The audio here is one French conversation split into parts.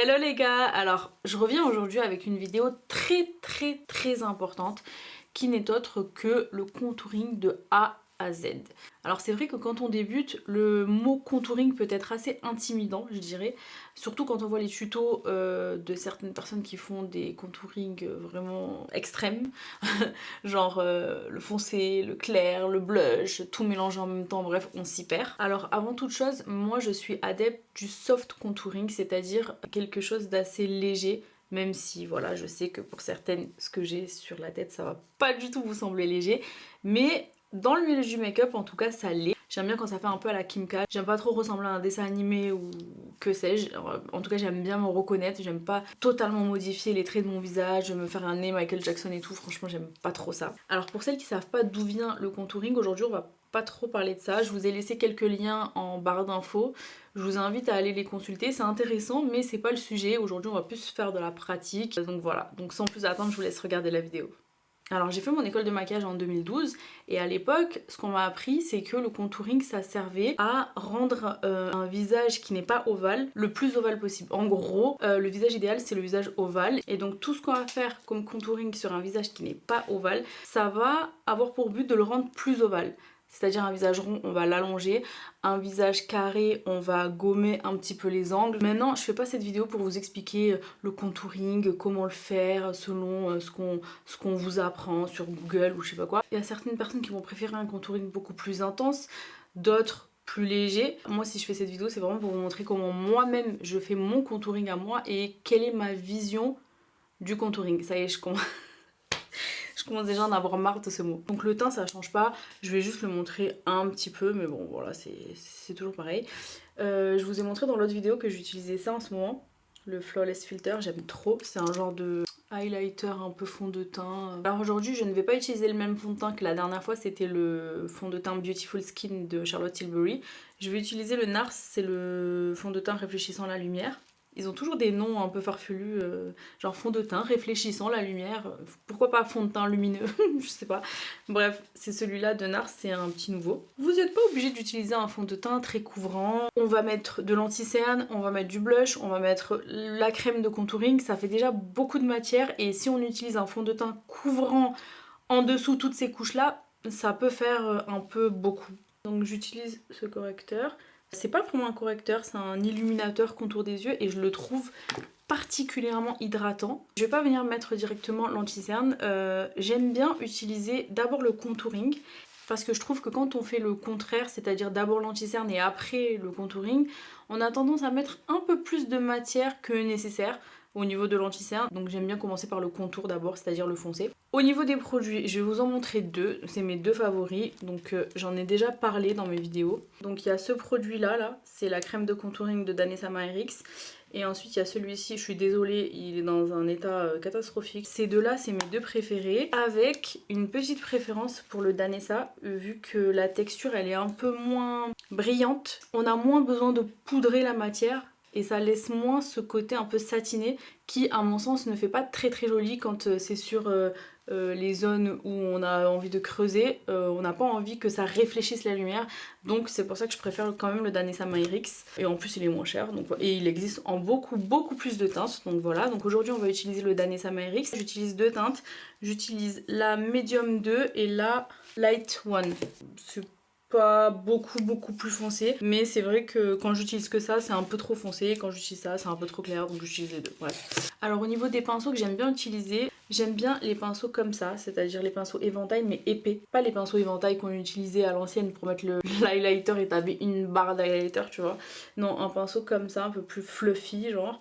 Hello les gars, alors je reviens aujourd'hui avec une vidéo très importante qui n'est autre que le contouring de A à Z. Alors c'est vrai que quand on débute, le mot contouring peut être assez intimidant, je dirais, surtout quand on voit les tutos de certaines personnes qui font des contourings vraiment extrêmes, genre le foncé, le clair, le blush, tout mélangé en même temps, bref, on s'y perd. Alors avant toute chose, moi je suis adepte du soft contouring, c'est-à-dire quelque chose d'assez léger, même si voilà, je sais que pour certaines, ce que j'ai sur la tête, ça va pas du tout vous sembler léger, mais dans le milieu du make-up, en tout cas, ça l'est. J'aime bien quand ça fait un peu à la Kim K. J'aime pas trop ressembler à un dessin animé ou que sais-je. En tout cas, j'aime bien me reconnaître. J'aime pas totalement modifier les traits de mon visage, me faire un nez Michael Jackson et tout. Franchement, j'aime pas trop ça. Alors pour celles qui savent pas d'où vient le contouring, aujourd'hui, on va pas trop parler de ça. Je vous ai laissé quelques liens en barre d'infos. Je vous invite à aller les consulter. C'est intéressant, mais c'est pas le sujet. Aujourd'hui, on va plus faire de la pratique. Donc voilà. Donc sans plus attendre, je vous laisse regarder la vidéo. Alors j'ai fait mon école de maquillage en 2012 et à l'époque ce qu'on m'a appris c'est que le contouring ça servait à rendre un visage qui n'est pas ovale le plus ovale possible. En gros le visage idéal c'est le visage ovale et donc tout ce qu'on va faire comme contouring sur un visage qui n'est pas ovale ça va avoir pour but de le rendre plus ovale. C'est-à-dire un visage rond, on va l'allonger, un visage carré, on va gommer un petit peu les angles. Maintenant, je fais pas cette vidéo pour vous expliquer le contouring, comment le faire selon ce qu'on vous apprend sur Google ou je sais pas quoi. Il y a certaines personnes qui vont préférer un contouring beaucoup plus intense, d'autres plus léger. Moi, si je fais cette vidéo, c'est vraiment pour vous montrer comment moi-même je fais mon contouring à moi et quelle est ma vision du contouring. Ça y est, je commence déjà à en avoir marre de ce mot. Donc le teint ça change pas, je vais juste le montrer un petit peu, mais bon voilà c'est toujours pareil. Je vous ai montré dans l'autre vidéo que j'utilisais ça en ce moment, le Flawless Filter, j'aime trop, c'est un genre de highlighter un peu fond de teint. Alors aujourd'hui je ne vais pas utiliser le même fond de teint que la dernière fois, c'était le fond de teint Beautiful Skin de Charlotte Tilbury. Je vais utiliser le NARS, c'est le fond de teint réfléchissant la lumière. Ils ont toujours des noms un peu farfelus, genre fond de teint, réfléchissant, la lumière, pourquoi pas fond de teint lumineux, je sais pas. Bref, c'est celui-là de NARS, c'est un petit nouveau. Vous n'êtes pas obligé d'utiliser un fond de teint très couvrant. On va mettre de l'anti-cerne, on va mettre du blush, on va mettre la crème de contouring, ça fait déjà beaucoup de matière et si on utilise un fond de teint couvrant en dessous toutes ces couches-là, ça peut faire un peu beaucoup. Donc j'utilise ce correcteur. C'est pas vraiment un correcteur, c'est un illuminateur contour des yeux et je le trouve particulièrement hydratant. Je vais pas venir mettre directement l'anti-cerne, j'aime bien utiliser d'abord le contouring parce que je trouve que quand on fait le contraire, c'est-à-dire d'abord l'anti-cerne et après le contouring, on a tendance à mettre un peu plus de matière que nécessaire au niveau de l'anti-cerne. Donc j'aime bien commencer par le contour d'abord, c'est-à-dire le foncé. Au niveau des produits, je vais vous en montrer deux, c'est mes deux favoris, donc j'en ai déjà parlé dans mes vidéos. Donc il y a ce produit là, c'est la crème de contouring de Danessa Myricks. Et ensuite il y a celui-ci, je suis désolée, il est dans un état catastrophique. Ces deux-là, c'est mes deux préférés, avec une petite préférence pour le Danessa, vu que la texture elle est un peu moins brillante. On a moins besoin de poudrer la matière. Et ça laisse moins ce côté un peu satiné qui à mon sens ne fait pas très joli quand c'est sur les zones où on a envie de creuser. On n'a pas envie que ça réfléchisse la lumière, donc c'est pour ça que je préfère quand même le Danessa Myricks. Et en plus il est moins cher, donc, et il existe en beaucoup plus de teintes, donc voilà. Donc aujourd'hui on va utiliser le Danessa Myricks. J'utilise deux teintes, j'utilise la Medium 2 et la Light 1. C'est pas beaucoup plus foncé, mais c'est vrai que quand j'utilise que ça c'est un peu trop foncé, quand j'utilise ça c'est un peu trop clair, donc j'utilise les deux. Bref. Alors au niveau des pinceaux que j'aime bien utiliser, j'aime bien les pinceaux comme ça, c'est-à-dire les pinceaux éventail mais épais, pas les pinceaux éventail qu'on utilisait à l'ancienne pour mettre l'highlighter et taper une barre d'highlighter, tu vois. Non, un pinceau comme ça, un peu plus fluffy genre.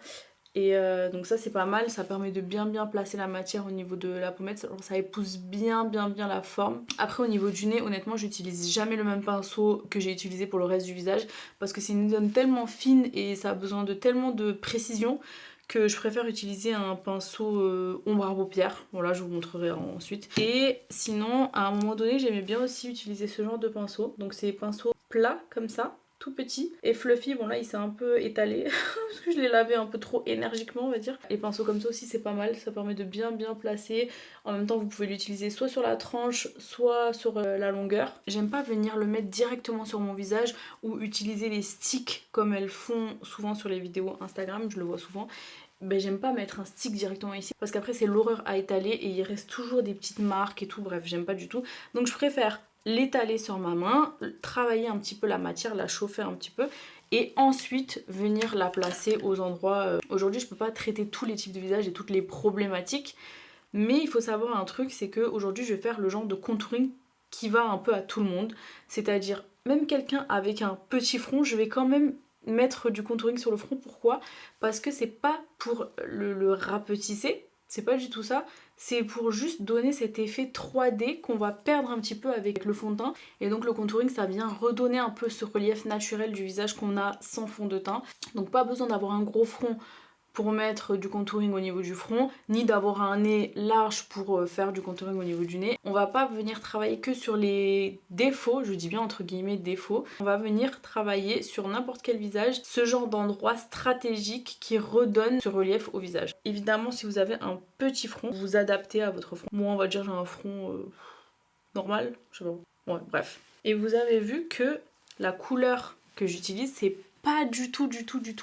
Et donc ça c'est pas mal, ça permet de bien placer la matière au niveau de la pommette, ça épouse bien la forme. Après au niveau du nez, honnêtement j'utilise jamais le même pinceau que j'ai utilisé pour le reste du visage parce que c'est une zone tellement fine et ça a besoin de tellement de précision que je préfère utiliser un pinceau ombre à paupières. Voilà, je vous montrerai ensuite. Et sinon à un moment donné j'aimais bien aussi utiliser ce genre de pinceau, donc c'est des pinceaux plats comme ça. tout petit et fluffy. Bon là il s'est un peu étalé parce que je l'ai lavé un peu trop énergiquement on va dire. Les pinceaux comme ça aussi c'est pas mal, ça permet de bien placer. En même temps vous pouvez l'utiliser soit sur la tranche soit sur la longueur. J'aime pas venir le mettre directement sur mon visage ou utiliser les sticks comme elles font souvent sur les vidéos Instagram, je le vois souvent. Ben, j'aime pas mettre un stick directement ici parce qu'après c'est l'horreur à étaler et il reste toujours des petites marques et tout, bref j'aime pas du tout. Donc je préfère l'étaler sur ma main, travailler un petit peu la matière, la chauffer un petit peu et ensuite venir la placer aux endroits. Aujourd'hui je peux pas traiter tous les types de visages et toutes les problématiques, mais il faut savoir un truc, c'est que aujourd'hui je vais faire le genre de contouring qui va un peu à tout le monde, c'est-à-dire même quelqu'un avec un petit front, je vais quand même mettre du contouring sur le front. Pourquoi? Parce que c'est pas pour le rapetisser, c'est pas du tout ça, c'est pour juste donner cet effet 3D qu'on va perdre un petit peu avec le fond de teint. Et donc le contouring ça vient redonner un peu ce relief naturel du visage qu'on a sans fond de teint. Donc pas besoin d'avoir un gros front pour mettre du contouring au niveau du front, ni d'avoir un nez large pour faire du contouring au niveau du nez. On va pas venir travailler que sur les défauts, je dis bien entre guillemets défauts, on va venir travailler sur n'importe quel visage, ce genre d'endroit stratégique qui redonne ce relief au visage. Évidemment si vous avez un petit front, vous vous adaptez à votre front. Moi on va dire j'ai un front normal, je sais pas, ouais bref. Et vous avez vu que la couleur que j'utilise c'est pas du tout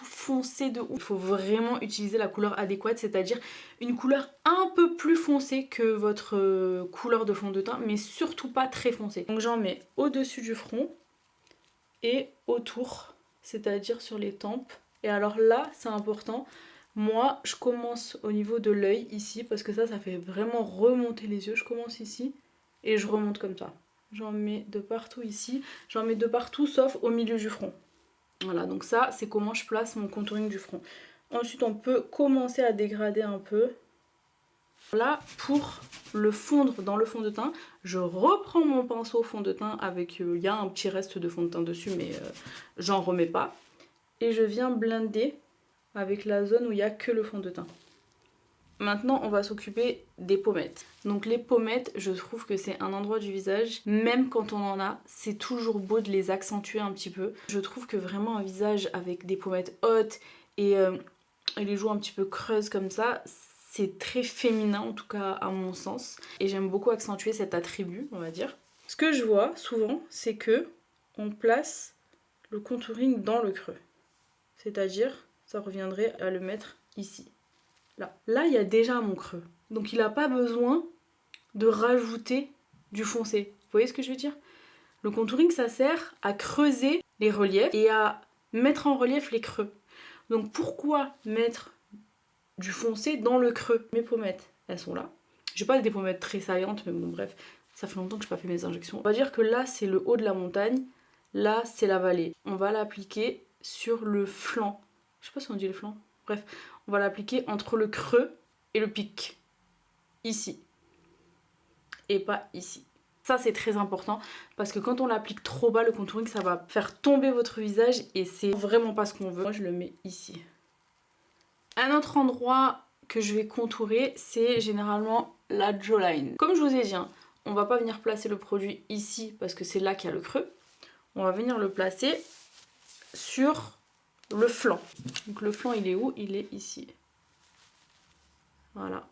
foncé de ouf. Il faut vraiment utiliser la couleur adéquate, c'est-à-dire une couleur un peu plus foncée que votre couleur de fond de teint, mais surtout pas très foncée. Donc j'en mets au-dessus du front et autour, c'est-à-dire sur les tempes. Et alors là, c'est important, moi je commence au niveau de l'œil ici, parce que ça fait vraiment remonter les yeux. Je commence ici et je remonte comme ça. J'en mets de partout ici, j'en mets de partout sauf au milieu du front. Voilà, donc ça c'est comment je place mon contouring du front. Ensuite on peut commencer à dégrader un peu. Là pour le fondre dans le fond de teint, je reprends mon pinceau fond de teint avec, il y a un petit reste de fond de teint dessus mais j'en remets pas. Et je viens blender avec la zone où il n'y a que le fond de teint. Maintenant on va s'occuper des pommettes. Donc les pommettes, je trouve que c'est un endroit du visage, même quand on en a, c'est toujours beau de les accentuer un petit peu. Je trouve que vraiment un visage avec des pommettes hautes et les joues un petit peu creuses comme ça, c'est très féminin en tout cas à mon sens. Et j'aime beaucoup accentuer cet attribut, on va dire. Ce que je vois souvent, c'est que on place le contouring dans le creux. C'est-à-dire, ça reviendrait à le mettre ici. Là, il y a déjà mon creux. Donc il n'a pas besoin de rajouter du foncé. Vous voyez ce que je veux dire? Le contouring, ça sert à creuser les reliefs et à mettre en relief les creux. Donc pourquoi mettre du foncé dans le creux? Mes pommettes, elles sont là. J'ai pas des pommettes très saillantes, mais bon bref, ça fait longtemps que je n'ai pas fait mes injections. On va dire que là, c'est le haut de la montagne. Là, c'est la vallée. On va l'appliquer sur le flanc. Je sais pas si on dit le flanc. Bref, on va l'appliquer entre le creux et le pic. Ici. Et pas ici. Ça c'est très important parce que quand on l'applique trop bas le contouring ça va faire tomber votre visage et c'est vraiment pas ce qu'on veut. Moi je le mets ici. Un autre endroit que je vais contourer c'est généralement la jawline. Comme je vous ai dit, hein, on va pas venir placer le produit ici parce que c'est là qu'il y a le creux. On va venir le placer sur le flanc. Donc le flanc il est où? Il est ici. Voilà.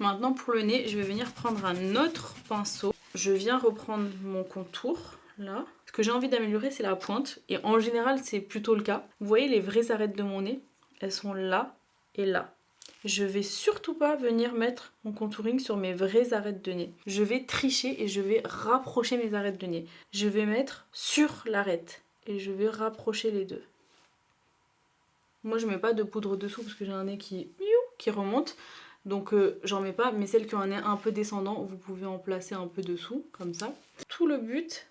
Maintenant pour le nez, je vais venir prendre un autre pinceau. Je viens reprendre mon contour, là. Ce que j'ai envie d'améliorer, c'est la pointe. Et en général, c'est plutôt le cas. Vous voyez les vraies arêtes de mon nez? Elles sont là et là. Je vais surtout pas venir mettre mon contouring sur mes vraies arêtes de nez. Je vais tricher et je vais rapprocher mes arêtes de nez. Je vais mettre sur l'arête et je vais rapprocher les deux. Moi, je mets pas de poudre dessous parce que j'ai un nez qui remonte. Donc j'en mets pas, mais celles qui ont un nez un peu descendant, vous pouvez en placer un peu dessous, comme ça. Tout le but,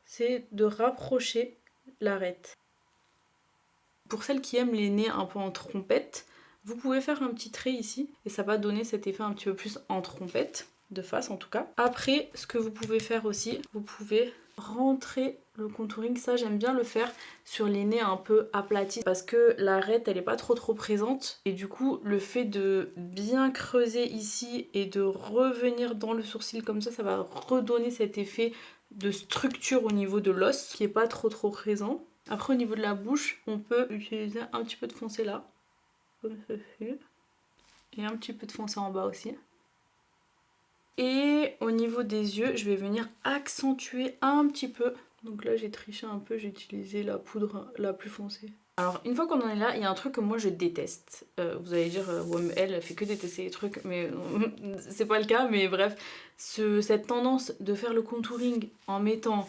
c'est de rapprocher l'arête. Pour celles qui aiment les nez un peu en trompette, vous pouvez faire un petit trait ici, et ça va donner cet effet un petit peu plus en trompette, de face en tout cas. Après, ce que vous pouvez faire aussi, vous pouvez rentrer le contouring, ça j'aime bien le faire sur les nez un peu aplatis parce que l'arête elle est pas trop présente et du coup le fait de bien creuser ici et de revenir dans le sourcil comme ça va redonner cet effet de structure au niveau de l'os qui est pas trop présent. Après au niveau de la bouche, on peut utiliser un petit peu de foncé là, comme ceci, et un petit peu de foncé en bas aussi. Et au niveau des yeux, je vais venir accentuer un petit peu. Donc là j'ai triché un peu, j'ai utilisé la poudre la plus foncée. Alors une fois qu'on en est là, il y a un truc que moi je déteste. Vous allez dire, ouais, elle fait que détester les trucs, mais c'est pas le cas, mais bref. Cette tendance de faire le contouring en mettant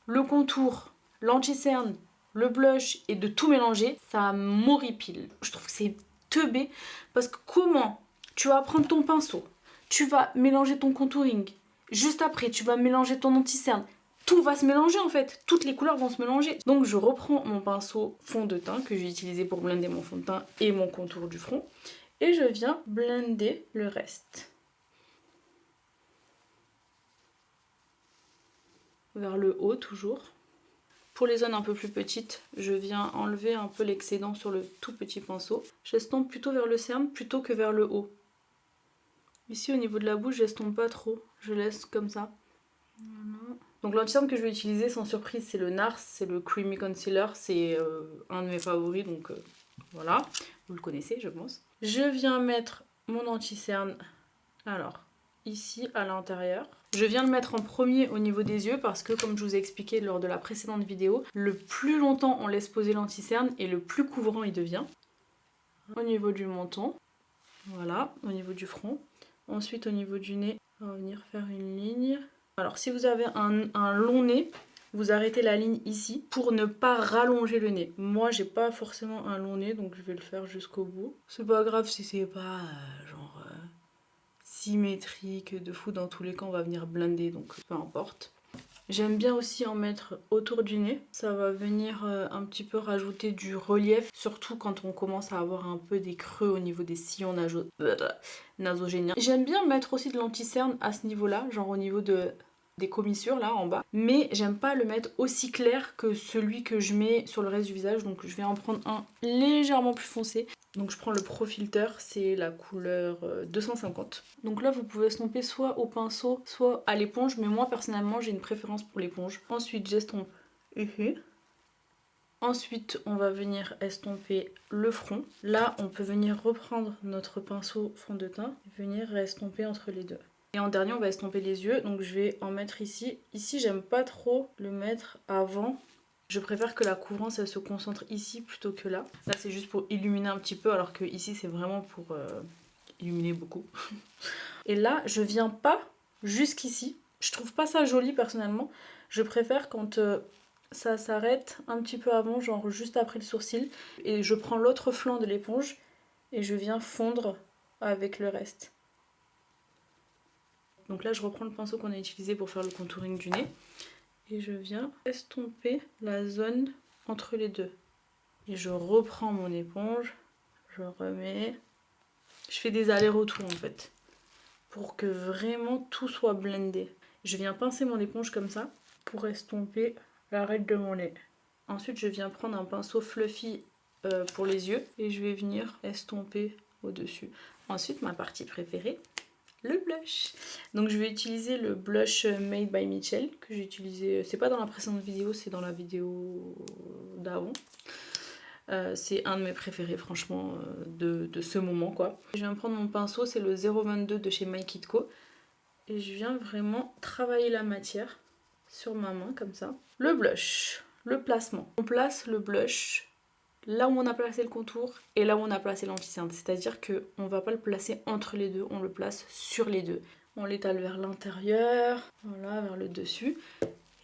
le contour, l'anti-cerne, le blush et de tout mélanger, ça m'horripile. Je trouve que c'est teubé parce que comment tu vas prendre ton pinceau, tu vas mélanger ton contouring, juste après tu vas mélanger ton anti-cerne, tout va se mélanger en fait, toutes les couleurs vont se mélanger. Donc je reprends mon pinceau fond de teint que j'ai utilisé pour blender mon fond de teint et mon contour du front et je viens blender le reste. Vers le haut toujours. Pour les zones un peu plus petites, je viens enlever un peu l'excédent sur le tout petit pinceau. J'estompe plutôt vers le cerne plutôt que vers le haut. Ici au niveau de la bouche, j'estompe pas trop, je laisse comme ça. Voilà. Donc l'anti-cerne que je vais utiliser sans surprise c'est le NARS, c'est le Creamy Concealer, c'est un de mes favoris donc voilà, vous le connaissez je pense. Je viens mettre mon anti-cerne, alors ici à l'intérieur. Je viens le mettre en premier au niveau des yeux parce que comme je vous ai expliqué lors de la précédente vidéo, le plus longtemps on laisse poser l'anti-cerne et le plus couvrant il devient. Au niveau du menton, voilà, au niveau du front. Ensuite au niveau du nez, on va venir faire une ligne. Alors si vous avez un long nez, vous arrêtez la ligne ici pour ne pas rallonger le nez. Moi j'ai pas forcément un long nez donc je vais le faire jusqu'au bout. C'est pas grave si c'est pas genre symétrique de fou, dans tous les cas on va venir blender donc peu importe. J'aime bien aussi en mettre autour du nez, ça va venir un petit peu rajouter du relief, surtout quand on commence à avoir un peu des creux au niveau des sillons nasogéniens. J'aime bien mettre aussi de l'anti-cerne à ce niveau-là, genre au niveau des commissures là en bas, mais j'aime pas le mettre aussi clair que celui que je mets sur le reste du visage, donc je vais en prendre un légèrement plus foncé. Donc je prends le Pro Filter, c'est la couleur 250. Donc là vous pouvez estomper soit au pinceau, soit à l'éponge, mais moi personnellement j'ai une préférence pour l'éponge. Ensuite j'estompe ici. Ensuite on va venir estomper le front. Là on peut venir reprendre notre pinceau fond de teint et venir estomper entre les deux. Et en dernier on va estomper les yeux, donc je vais en mettre ici. Ici j'aime pas trop le mettre avant. Je préfère que la couvrance elle se concentre ici plutôt que là. Là c'est juste pour illuminer un petit peu alors que ici c'est vraiment pour illuminer beaucoup. Et là je viens pas jusqu'ici. Je trouve pas ça joli personnellement. Je préfère quand ça s'arrête un petit peu avant, genre juste après le sourcil. Et je prends l'autre flanc de l'éponge et je viens fondre avec le reste. Donc là je reprends le pinceau qu'on a utilisé pour faire le contouring du nez. Et je viens estomper la zone entre les deux. Et je reprends mon éponge, je remets. Je fais des allers-retours en fait, pour que vraiment tout soit blendé. Je viens pincer mon éponge comme ça, pour estomper l'arête de mon nez. Ensuite je viens prendre un pinceau fluffy pour les yeux, et je vais venir estomper au-dessus. Ensuite ma partie préférée, le blush. Donc je vais utiliser le blush Made by Michel que j'ai utilisé, c'est pas dans la précédente vidéo, c'est dans la vidéo d'avant. C'est un de mes préférés franchement de ce moment quoi. Je viens prendre mon pinceau, c'est le 022 de chez My Kid Co. Et je viens vraiment travailler la matière sur ma main comme ça. Le blush, le placement. On place le blush là où on a placé le contour et là où on a placé l'anti-cerne. C'est-à-dire qu'on ne va pas le placer entre les deux, on le place sur les deux. On l'étale vers l'intérieur, voilà, vers le dessus.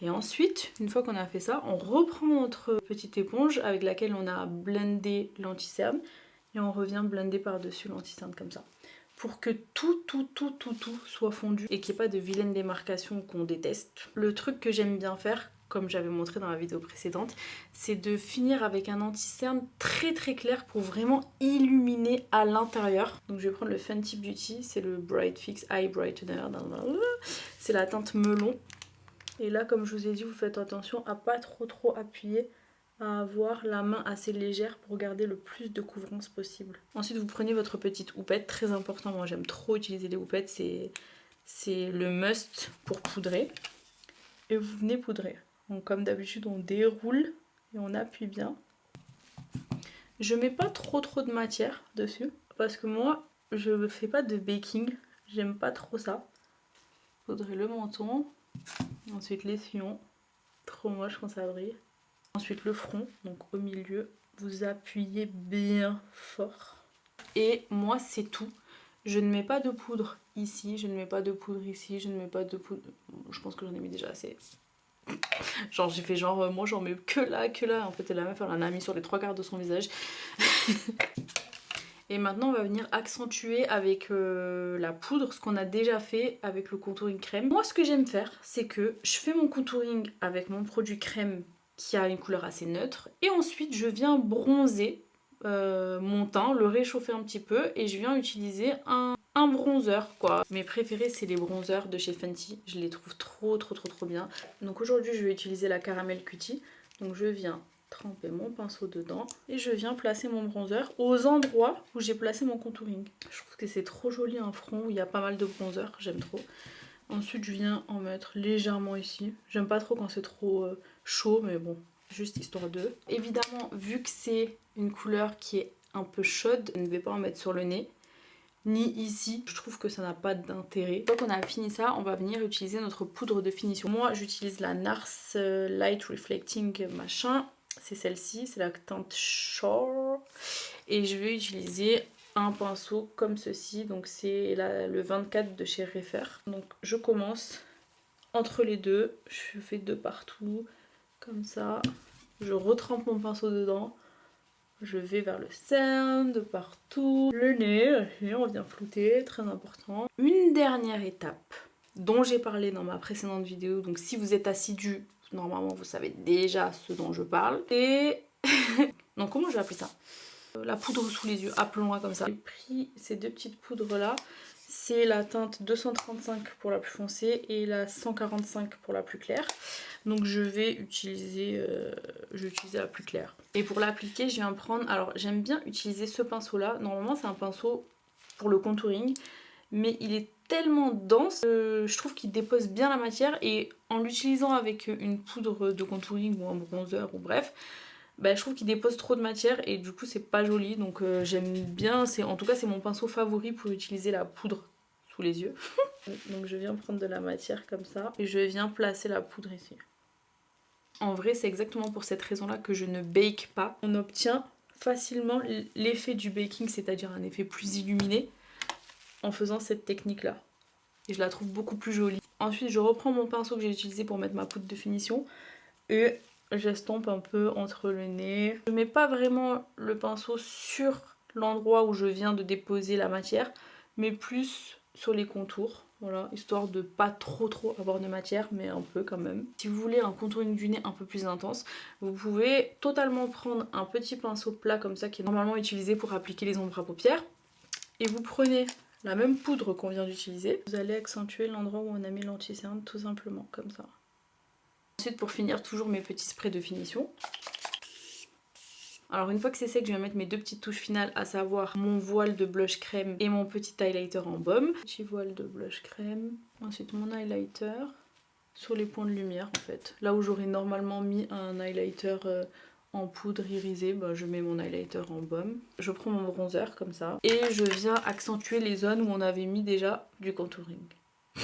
Et ensuite, une fois qu'on a fait ça, on reprend notre petite éponge avec laquelle on a blendé l'anti-cerne et on revient blender par-dessus l'anti-cerne comme ça. Pour que tout soit fondu et qu'il n'y ait pas de vilaines démarcations qu'on déteste. Le truc que j'aime bien faire, comme j'avais montré dans la vidéo précédente, c'est de finir avec un anti-cerne très clair pour vraiment illuminer à l'intérieur. Donc je vais prendre le Fenty Beauty, c'est le Bright Fix Eye Brightener. C'est la teinte melon. Et là, comme je vous ai dit, vous faites attention à pas trop appuyer, à avoir la main assez légère pour garder le plus de couvrance possible. Ensuite, vous prenez votre petite houppette, très important, moi j'aime trop utiliser les houppettes, c'est le must pour poudrer. et vous venez poudrer. Donc comme d'habitude on déroule et on appuie bien. Je mets pas trop de matière dessus parce que moi je fais pas de baking, j'aime pas trop ça. Poudrer le menton, ensuite les sillons, trop moche quand ça brille. Ensuite le front, donc au milieu, vous appuyez bien fort. Et moi c'est tout. Je ne mets pas de poudre ici, je ne mets pas de poudre ici, je ne mets pas de poudre... Je pense que j'en ai mis déjà assez. Genre j'ai fait genre, moi j'en mets que là, que là. En fait la meuf elle en a mis sur les 3/4 de son visage. Et maintenant on va venir accentuer avec la poudre ce qu'on a déjà fait avec le contouring crème. Moi ce que j'aime faire c'est que je fais mon contouring avec mon produit crème qui a une couleur assez neutre. Et ensuite je viens bronzer mon teint, le réchauffer un petit peu et je viens utiliser un bronzer quoi. Mes préférés c'est les bronzers de chez Fenty, je les trouve trop bien. Donc aujourd'hui je vais utiliser la Caramel Cutie, donc je viens tremper mon pinceau dedans et je viens placer mon bronzer aux endroits où j'ai placé mon contouring. Je trouve que c'est trop joli un front où il y a pas mal de bronzer, j'aime trop. Ensuite je viens en mettre légèrement ici, j'aime pas trop quand c'est trop chaud mais bon, juste histoire de. Évidemment vu que c'est une couleur qui est un peu chaude, je ne vais pas en mettre sur le nez ni ici, je trouve que ça n'a pas d'intérêt. Une fois qu'on a fini ça, on va venir utiliser notre poudre de finition. Moi j'utilise la NARS Light Reflecting machin, c'est celle-ci, c'est la teinte Shore et je vais utiliser un pinceau comme ceci, donc c'est le 24 de chez Refer. Donc je commence entre les deux, je fais de partout comme ça, je retrempe mon pinceau dedans. Je vais vers le sein, de partout, le nez, et on vient flouter, très important. Une dernière étape dont j'ai parlé dans ma précédente vidéo, donc si vous êtes assidu, normalement vous savez déjà ce dont je parle. Et donc comment je vais appeler ça? La poudre sous les yeux, appelons-la comme ça. J'ai pris ces deux petites poudres là, c'est la teinte 235 pour la plus foncée et la 145 pour la plus claire. Donc je vais utiliser la plus claire. Et pour l'appliquer, je viens prendre... Alors j'aime bien utiliser ce pinceau là. Normalement c'est un pinceau pour le contouring. Mais il est tellement dense que je trouve qu'il dépose bien la matière. Et en l'utilisant avec une poudre de contouring ou un bronzer ou bref... Bah, je trouve qu'il dépose trop de matière et du coup c'est pas joli. Donc j'aime bien, en tout cas c'est mon pinceau favori pour utiliser la poudre sous les yeux. Donc je viens prendre de la matière comme ça et je viens placer la poudre ici. En vrai c'est exactement pour cette raison là que je ne bake pas. On obtient facilement l'effet du baking, c'est-à-dire un effet plus illuminé en faisant cette technique là. Et je la trouve beaucoup plus jolie. Ensuite je reprends mon pinceau que j'ai utilisé pour mettre ma poudre de finition et j'estompe un peu entre le nez. Je mets pas vraiment le pinceau sur l'endroit où je viens de déposer la matière, mais plus sur les contours. Voilà, histoire de pas trop avoir de matière, mais un peu quand même. Si vous voulez un contouring du nez un peu plus intense, vous pouvez totalement prendre un petit pinceau plat comme ça qui est normalement utilisé pour appliquer les ombres à paupières. Et vous prenez la même poudre qu'on vient d'utiliser. Vous allez accentuer l'endroit où on a mis l'anti-cerne tout simplement, comme ça. Ensuite pour finir toujours mes petits sprays de finition. Alors une fois que c'est sec je viens mettre mes deux petites touches finales, à savoir mon voile de blush crème et mon petit highlighter en baume. Petit voile de blush crème, ensuite mon highlighter sur les points de lumière en fait. Là où j'aurais normalement mis un highlighter en poudre irisée, bah, je mets mon highlighter en baume. Je prends mon bronzer comme ça et je viens accentuer les zones où on avait mis déjà du contouring.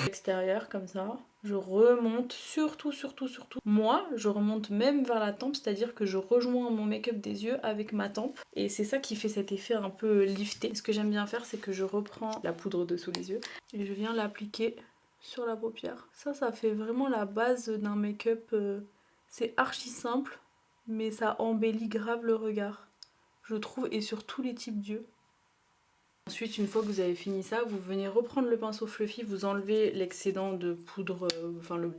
Extérieur comme ça, je remonte surtout. Moi, je remonte même vers la tempe, c'est-à-dire que je rejoins mon make-up des yeux avec ma tempe. Et c'est ça qui fait cet effet un peu lifté. Ce que j'aime bien faire, c'est que je reprends la poudre dessous les yeux et je viens l'appliquer sur la paupière. Ça fait vraiment la base d'un make-up. C'est archi simple, mais ça embellit grave le regard, je trouve, et sur tous les types d'yeux. Ensuite, une fois que vous avez fini ça, vous venez reprendre le pinceau fluffy, vous enlevez l'excédent de poudre,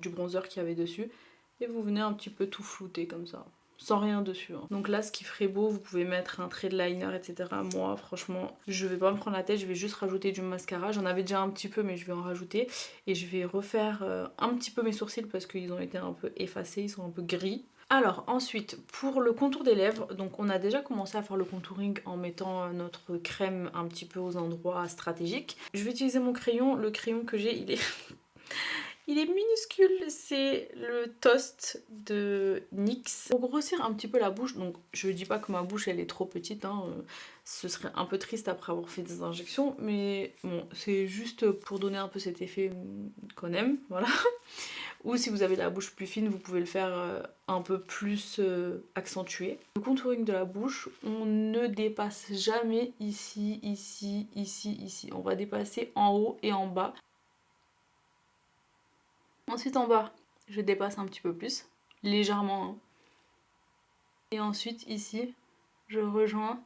du bronzer qu'il y avait dessus, et vous venez un petit peu tout flouter comme ça, sans rien dessus. Hein. Donc là, ce qui ferait beau, vous pouvez mettre un trait de liner, etc. Moi, franchement, je vais pas me prendre la tête, je vais juste rajouter du mascara. J'en avais déjà un petit peu, mais je vais en rajouter. Et je vais refaire un petit peu mes sourcils parce qu'ils ont été un peu effacés, ils sont un peu gris. Alors ensuite pour le contour des lèvres, donc on a déjà commencé à faire le contouring en mettant notre crème un petit peu aux endroits stratégiques. Je vais utiliser mon crayon, le crayon que j'ai il est Il est minuscule, c'est le toast de NYX. Pour grossir un petit peu la bouche, donc je dis pas que ma bouche elle est trop petite, hein, ce serait un peu triste après avoir fait des injections, mais bon, c'est juste pour donner un peu cet effet qu'on aime, voilà. Ou si vous avez la bouche plus fine, vous pouvez le faire un peu plus accentué. Le contouring de la bouche, on ne dépasse jamais ici, ici, ici, ici. On va dépasser en haut et en bas. Ensuite en bas, je dépasse un petit peu plus, légèrement. Hein. Et ensuite ici, je rejoins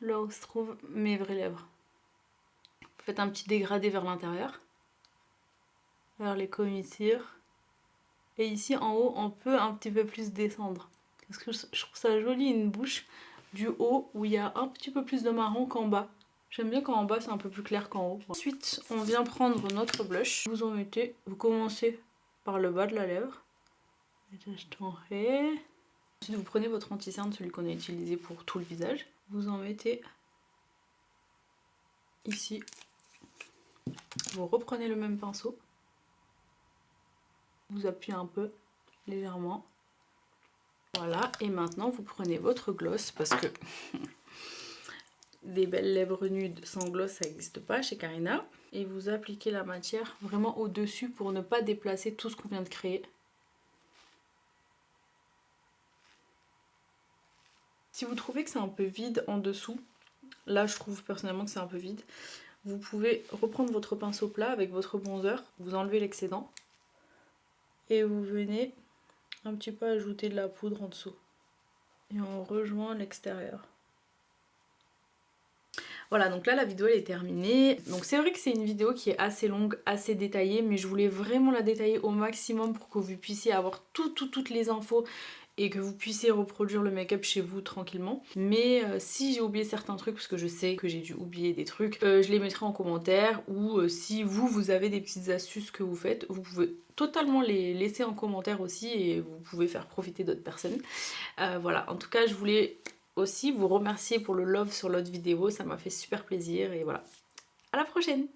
là où se trouvent mes vraies lèvres. Vous faites un petit dégradé vers l'intérieur, vers les commissures. Et ici en haut, on peut un petit peu plus descendre. Parce que je trouve ça joli une bouche du haut où il y a un petit peu plus de marron qu'en bas. J'aime bien quand en bas c'est un peu plus clair qu'en haut. Ensuite, on vient prendre notre blush. Vous en mettez, vous commencez par le bas de la lèvre. Ensuite, vous prenez votre anti-cerne, celui qu'on a utilisé pour tout le visage. Vous en mettez ici. Vous reprenez le même pinceau. Vous appuyez un peu, légèrement. Voilà, et maintenant vous prenez votre gloss parce que des belles lèvres nudes sans gloss ça n'existe pas chez Carina. Et vous appliquez la matière vraiment au-dessus pour ne pas déplacer tout ce qu'on vient de créer. Si vous trouvez que c'est un peu vide en dessous, là je trouve personnellement que c'est un peu vide, vous pouvez reprendre votre pinceau plat avec votre bronzer, vous enlevez l'excédent et vous venez un petit peu ajouter de la poudre en dessous. Et on rejoint l'extérieur. Voilà, donc là la vidéo elle est terminée. Donc c'est vrai que c'est une vidéo qui est assez longue, assez détaillée, mais je voulais vraiment la détailler au maximum pour que vous puissiez avoir toutes les infos et que vous puissiez reproduire le make-up chez vous tranquillement. Mais si j'ai oublié certains trucs, parce que je sais que j'ai dû oublier des trucs, je les mettrai en commentaire, ou si vous avez des petites astuces que vous faites, vous pouvez totalement les laisser en commentaire aussi et vous pouvez faire profiter d'autres personnes. Voilà, en tout cas je voulais aussi vous remercier pour le love sur l'autre vidéo, ça m'a fait super plaisir et voilà. À la prochaine!